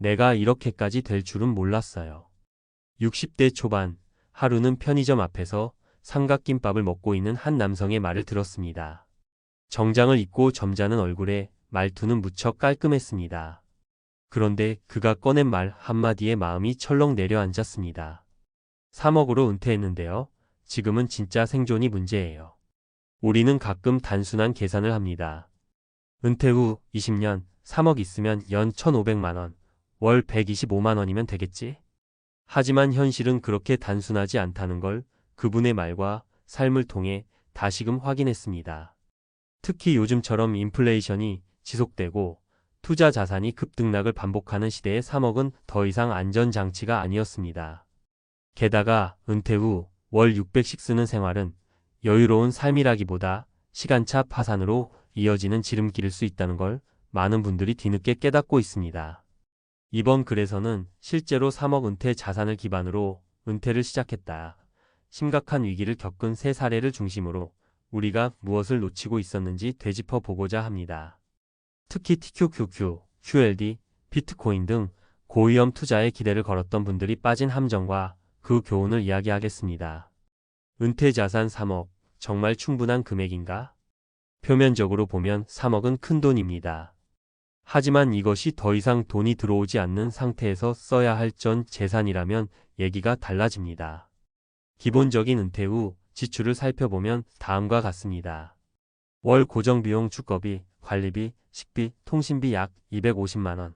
내가 이렇게까지 될 줄은 몰랐어요. 60대 초반, 하루는 편의점 앞에서 삼각김밥을 먹고 있는 한 남성의 말을 들었습니다. 정장을 입고 점잖은 얼굴에 말투는 무척 깔끔했습니다. 그런데 그가 꺼낸 말 한마디에 마음이 철렁 내려앉았습니다. 3억으로 은퇴했는데요. 지금은 진짜 생존이 문제예요. 우리는 가끔 단순한 계산을 합니다. 은퇴 후 20년 3억 있으면 연 1,500만 원, 월 125만 원이면 되겠지? 하지만 현실은 그렇게 단순하지 않다는 걸 그분의 말과 삶을 통해 다시금 확인했습니다. 특히 요즘처럼 인플레이션이 지속되고 투자 자산이 급등락을 반복하는 시대에 3억은 더 이상 안전장치가 아니었습니다. 게다가 은퇴 후 월 600씩 쓰는 생활은 여유로운 삶이라기보다 시간차 파산으로 이어지는 지름길일 수 있다는 걸 많은 분들이 뒤늦게 깨닫고 있습니다. 이번 글에서는 실제로 3억 은퇴 자산을 기반으로 은퇴를 시작했다. 심각한 위기를 겪은 세 사례를 중심으로 우리가 무엇을 놓치고 있었는지 되짚어 보고자 합니다. 특히 TQQQ, QLD, 비트코인 등 고위험 투자에 기대를 걸었던 분들이 빠진 함정과 그 교훈을 이야기하겠습니다. 은퇴 자산 3억, 정말 충분한 금액인가? 표면적으로 보면 3억은 큰 돈입니다. 하지만 이것이 더 이상 돈이 들어오지 않는 상태에서 써야 할 전 재산이라면 얘기가 달라집니다. 기본적인 은퇴 후 지출을 살펴보면 다음과 같습니다. 월 고정비용 주거비, 관리비, 식비, 통신비 약 250만 원,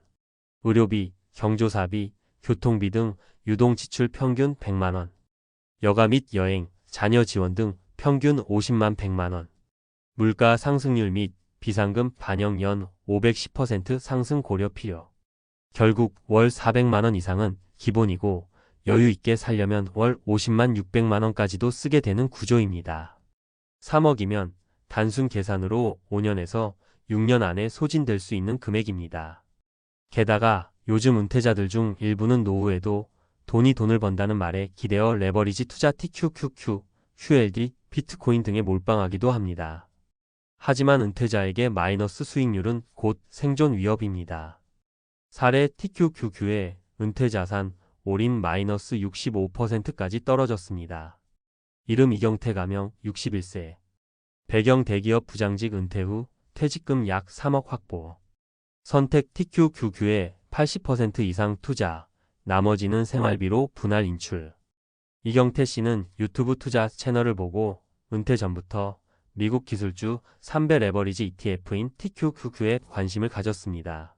의료비, 경조사비, 교통비 등 유동지출 평균 100만 원, 여가 및 여행, 자녀 지원 등 평균 50만 100만 원, 물가 상승률 및 비상금 반영 연 510% 상승 고려 필요. 결국 월 400만 원 이상은 기본이고 여유 있게 살려면 월 50만 600만 원까지도 쓰게 되는 구조입니다. 3억이면 단순 계산으로 5년에서 6년 안에 소진될 수 있는 금액입니다. 게다가 요즘 은퇴자들 중 일부는 노후에도 돈이 돈을 번다는 말에 기대어 레버리지 투자 TQQQ, QLD, 비트코인 등에 몰빵하기도 합니다. 하지만 은퇴자에게 마이너스 수익률은 곧 생존 위협입니다. 사례 TQQQ의 은퇴자산 올인 마이너스 65%까지 떨어졌습니다. 이름 이경태 가명 61세. 배경 대기업 부장직 은퇴 후 퇴직금 약 3억 확보. 선택 TQQQ의 80% 이상 투자, 나머지는 생활비로 분할 인출. 이경태 씨는 유튜브 투자 채널을 보고 은퇴 전부터 미국 기술주 3배 레버리지 ETF인 TQQQ에 관심을 가졌습니다.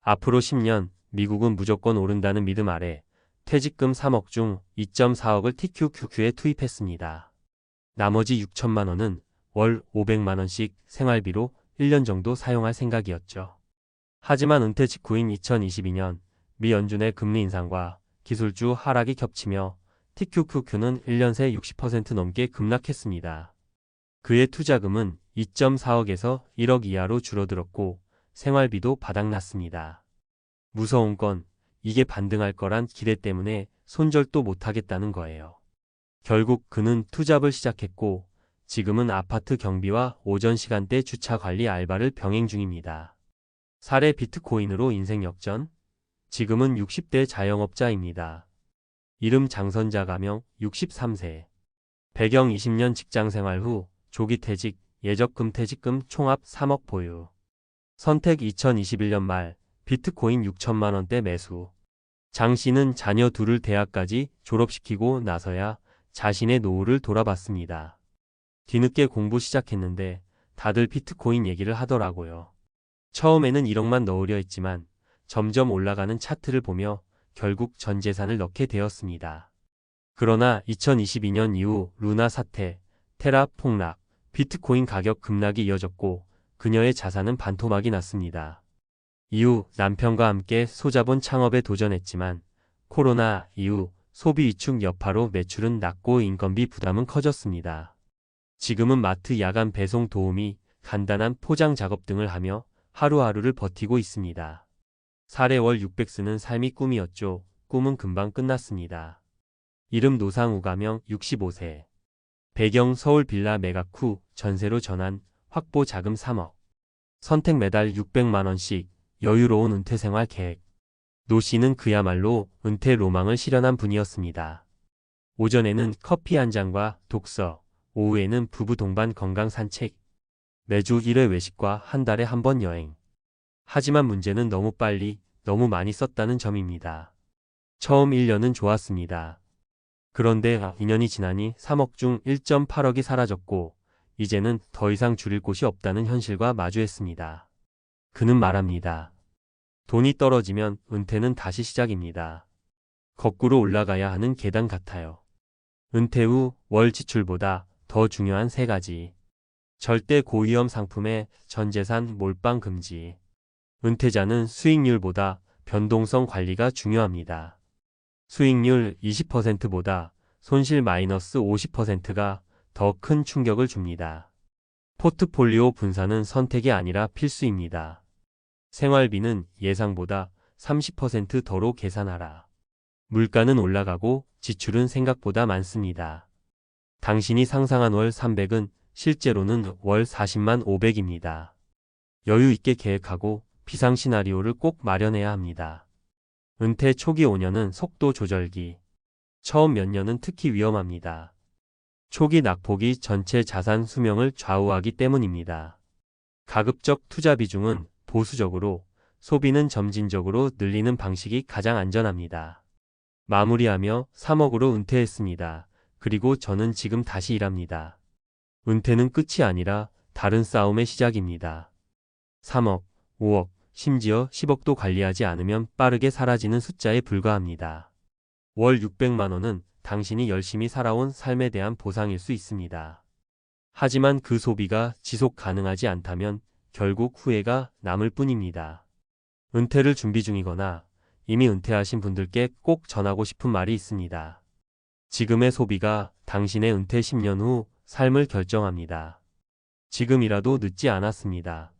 앞으로 10년 미국은 무조건 오른다는 믿음 아래 퇴직금 3억 중 2.4억을 TQQQ에 투입했습니다. 나머지 6천만 원은 월 500만 원씩 생활비로 1년 정도 사용할 생각이었죠. 하지만 은퇴 직후인 2022년 미 연준의 금리 인상과 기술주 하락이 겹치며 TQQQ는 1년 새 60% 넘게 급락했습니다. 그의 투자금은 2.4억에서 1억 이하로 줄어들었고 생활비도 바닥났습니다. 무서운 건 이게 반등할 거란 기대 때문에 손절도 못하겠다는 거예요. 결국 그는 투잡을 시작했고 지금은 아파트 경비와 오전 시간대 주차 관리 알바를 병행 중입니다. 사례 비트코인으로 인생 역전? 지금은 60대 자영업자입니다. 이름 장선자 가명 63세. 배경 20년 직장생활 후 조기 퇴직, 예적금 퇴직금 총합 3억 보유. 선택 2021년 말 비트코인 6천만 원대 매수. 장 씨는 자녀 둘을 대학까지 졸업시키고 나서야 자신의 노후를 돌아봤습니다. 뒤늦게 공부 시작했는데 다들 비트코인 얘기를 하더라고요. 처음에는 1억만 넣으려 했지만 점점 올라가는 차트를 보며 결국 전 재산을 넣게 되었습니다. 그러나 2022년 이후 루나 사태, 테라 폭락, 비트코인 가격 급락이 이어졌고 그녀의 자산은 반토막이 났습니다. 이후 남편과 함께 소자본 창업에 도전했지만 코로나 이후 소비 위축 여파로 매출은 낮고 인건비 부담은 커졌습니다. 지금은 마트 야간 배송 도우미, 간단한 포장 작업 등을 하며 하루하루를 버티고 있습니다. 사례 월 600 쓰는 삶이 꿈이었죠. 꿈은 금방 끝났습니다. 이름 노상우 가명 65세. 배경 서울 빌라 매각 후 전세로 전환, 확보 자금 3억. 선택 매달 600만 원씩, 여유로운 은퇴 생활 계획. 노 씨는 그야말로 은퇴 로망을 실현한 분이었습니다. 오전에는 커피 한 잔과 독서, 오후에는 부부 동반 건강 산책, 매주 1회 외식과 한 달에 한 번 여행. 하지만 문제는 너무 빨리, 너무 많이 썼다는 점입니다. 처음 1년은 좋았습니다. 그런데 2년이 지나니 3억 중 1.8억이 사라졌고 이제는 더 이상 줄일 곳이 없다는 현실과 마주했습니다. 그는 말합니다. 돈이 떨어지면 은퇴는 다시 시작입니다. 거꾸로 올라가야 하는 계단 같아요. 은퇴 후 월 지출보다 더 중요한 3가지. 절대 고위험 상품의 전재산 몰빵 금지. 은퇴자는 수익률보다 변동성 관리가 중요합니다. 수익률 20%보다 손실 마이너스 50%가 더 큰 충격을 줍니다. 포트폴리오 분산은 선택이 아니라 필수입니다. 생활비는 예상보다 30% 더로 계산하라. 물가는 올라가고 지출은 생각보다 많습니다. 당신이 상상한 월 300은 실제로는 월 40만 500입니다. 여유 있게 계획하고 비상 시나리오를 꼭 마련해야 합니다. 은퇴 초기 5년은 속도 조절기. 처음 몇 년은 특히 위험합니다. 초기 낙폭이 전체 자산 수명을 좌우하기 때문입니다. 가급적 투자 비중은 보수적으로, 소비는 점진적으로 늘리는 방식이 가장 안전합니다. 마무리하며 3억으로 은퇴했습니다. 그리고 저는 지금 다시 일합니다. 은퇴는 끝이 아니라 다른 싸움의 시작입니다. 3억, 5억, 심지어 10억도 관리하지 않으면 빠르게 사라지는 숫자에 불과합니다. 월 600만 원은 당신이 열심히 살아온 삶에 대한 보상일 수 있습니다. 하지만 그 소비가 지속 가능하지 않다면 결국 후회가 남을 뿐입니다. 은퇴를 준비 중이거나 이미 은퇴하신 분들께 꼭 전하고 싶은 말이 있습니다. 지금의 소비가 당신의 은퇴 10년 후 삶을 결정합니다. 지금이라도 늦지 않았습니다.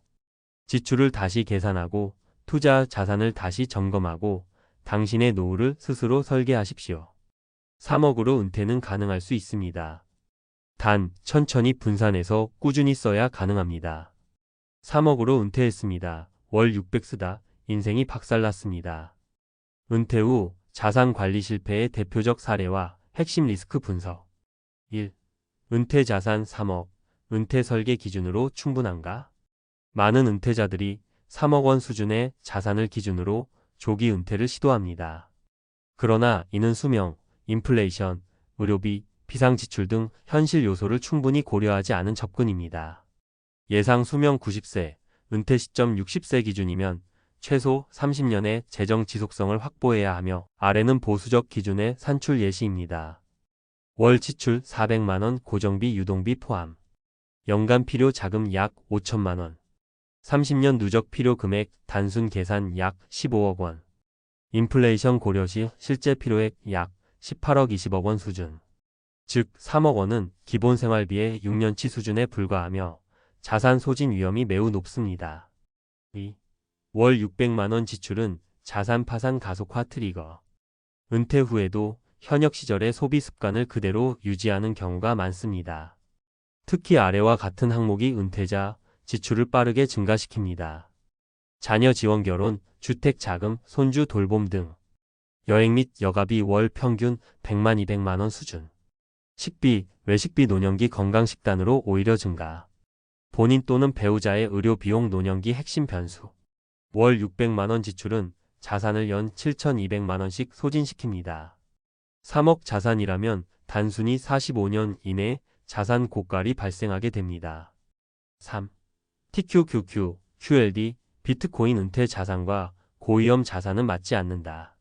지출을 다시 계산하고 투자 자산을 다시 점검하고 당신의 노후를 스스로 설계하십시오. 3억으로 은퇴는 가능할 수 있습니다. 단, 천천히 분산해서 꾸준히 써야 가능합니다. 3억으로 은퇴했습니다. 월 600 쓰다 인생이 박살났습니다. 은퇴 후 자산 관리 실패의 대표적 사례와 핵심 리스크 분석. 1. 은퇴 자산 3억. 은퇴 설계 기준으로 충분한가? 많은 은퇴자들이 3억 원 수준의 자산을 기준으로 조기 은퇴를 시도합니다. 그러나 이는 수명, 인플레이션, 의료비, 비상지출 등 현실 요소를 충분히 고려하지 않은 접근입니다. 예상 수명 90세, 은퇴 시점 60세 기준이면 최소 30년의 재정 지속성을 확보해야 하며 아래는 보수적 기준의 산출 예시입니다. 월 지출 400만 원 고정비 유동비 포함. 연간 필요 자금 약 5천만 원. 30년 누적 필요 금액 단순 계산 약 15억 원. 인플레이션 고려 시 실제 필요액 약 18억 20억 원 수준. 즉 3억 원은 기본 생활비의 6년치 수준에 불과하며 자산 소진 위험이 매우 높습니다. 2. 월 600만 원 지출은 자산 파산 가속화 트리거. 은퇴 후에도 현역 시절의 소비 습관을 그대로 유지하는 경우가 많습니다. 특히 아래와 같은 항목이 은퇴자 지출을 빠르게 증가시킵니다. 자녀 지원 결혼, 주택 자금, 손주 돌봄 등. 여행 및 여가비 월 평균 100만 200만 원 수준. 식비, 외식비 노년기 건강식단으로 오히려 증가. 본인 또는 배우자의 의료 비용 노년기 핵심 변수. 월 600만 원 지출은 자산을 연 7,200만 원씩 소진시킵니다. 3억 자산이라면 단순히 45년 이내에 자산 고갈이 발생하게 됩니다. 3. TQQQ, QLD, 비트코인 은퇴 자산과 고위험 자산은 맞지 않는다.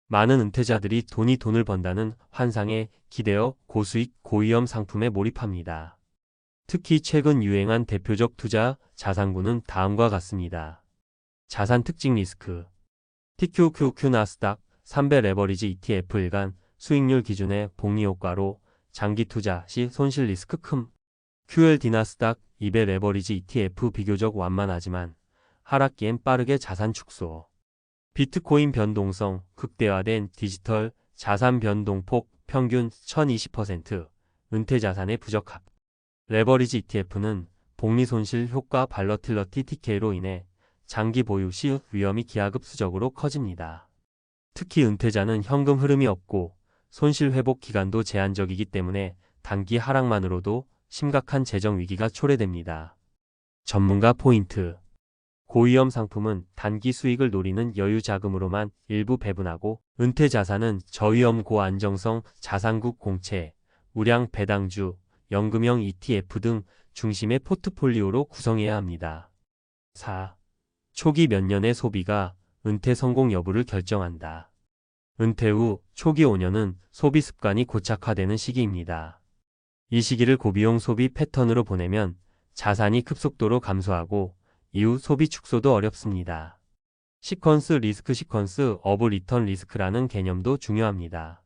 많은 은퇴자들이 돈을 번다는 환상에 기대어 고수익 고위험 상품에 몰입합니다. 특히 최근 유행한 대표적 투자 자산군은 다음과 같습니다. 자산 특징 리스크. TQQQ 나스닥 3배 레버리지 ETF 일간 수익률 기준의 복리 효과로 장기 투자 시 손실 리스크 큼. QLD 나스닥 2배 레버리지 ETF 비교적 완만하지만 하락기엔 빠르게 자산 축소. 비트코인 변동성 극대화된 디지털 자산 변동폭 평균 1020%. 은퇴 자산의 부적합. 레버리지 ETF는 복리 손실 효과 발러틸러티 TK로 인해 장기 보유 시 위험이 기하급수적으로 커집니다. 특히 은퇴자는 현금 흐름이 없고 손실 회복 기간도 제한적이기 때문에 단기 하락만으로도 심각한 재정 위기가 초래됩니다. 전문가 포인트. 고위험 상품은 단기 수익을 노리는 여유 자금으로만 일부 배분하고 은퇴 자산은 저위험 고안정성 자산국 공채, 우량 배당주, 연금형 ETF 등 중심의 포트폴리오로 구성해야 합니다. 4. 초기 몇 년의 소비가 은퇴 성공 여부를 결정한다. 은퇴 후 초기 5년은 소비 습관이 고착화되는 시기입니다. 이 시기를 고비용 소비 패턴으로 보내면 자산이 급속도로 감소하고 이후 소비 축소도 어렵습니다. 시퀀스 리스크 시퀀스 오브 리턴 리스크라는 개념도 중요합니다.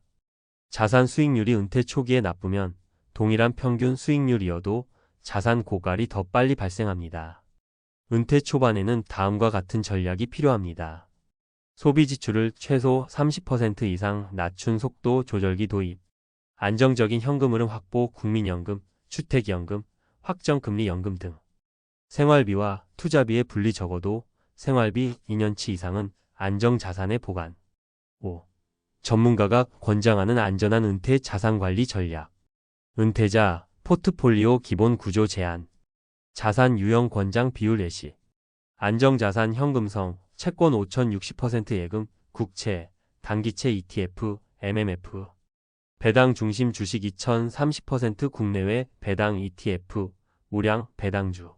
자산 수익률이 은퇴 초기에 나쁘면 동일한 평균 수익률이어도 자산 고갈이 더 빨리 발생합니다. 은퇴 초반에는 다음과 같은 전략이 필요합니다. 소비 지출을 최소 30% 이상 낮춘 속도 조절기 도입, 안정적인 현금 흐름 확보 국민연금, 주택연금, 확정금리 연금 등. 생활비와 투자비의 분리 적어도 생활비 2년치 이상은 안정자산에 보관. 5. 전문가가 권장하는 안전한 은퇴 자산관리 전략. 은퇴자 포트폴리오 기본 구조 제한. 자산 유형 권장 비율 예시. 안정자산 현금성, 채권 5060% 예금, 국채, 단기채 ETF, MMF. 배당 중심 주식 2030% 국내외 배당 ETF, 우량 배당주.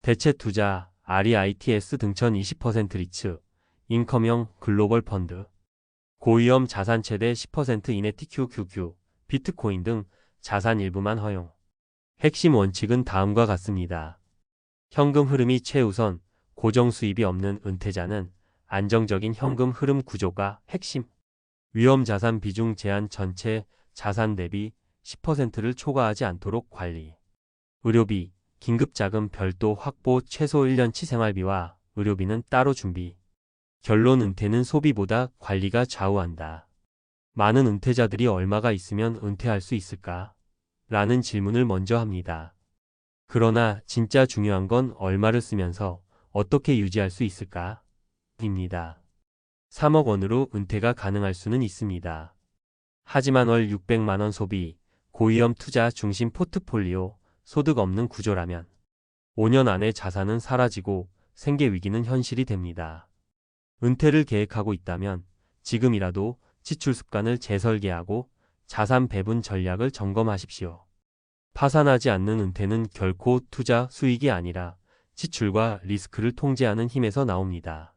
대체 투자, REITs 등천 20% 리츠, 인컴형 글로벌 펀드. 고위험 자산 최대 10% 이내 TQQQ, 비트코인 등 자산 일부만 허용. 핵심 원칙은 다음과 같습니다. 현금 흐름이 최우선, 고정 수입이 없는 은퇴자는 안정적인 현금 흐름 구조가 핵심. 위험 자산 비중 제한 전체 자산 대비 10%를 초과하지 않도록 관리. 의료비, 긴급자금 별도 확보 최소 1년치 생활비와 의료비는 따로 준비. 결론 은퇴는 소비보다 관리가 좌우한다. 많은 은퇴자들이 얼마가 있으면 은퇴할 수 있을까? 라는 질문을 먼저 합니다. 그러나 진짜 중요한 건 얼마를 쓰면서 어떻게 유지할 수 있을까? 입니다. 3억 원으로 은퇴가 가능할 수는 있습니다. 하지만 월 600만 원 소비, 고위험 투자 중심 포트폴리오, 소득 없는 구조라면 5년 안에 자산은 사라지고 생계 위기는 현실이 됩니다. 은퇴를 계획하고 있다면 지금이라도 지출 습관을 재설계하고 자산 배분 전략을 점검하십시오. 파산하지 않는 은퇴는 결코 투자 수익이 아니라 지출과 리스크를 통제하는 힘에서 나옵니다.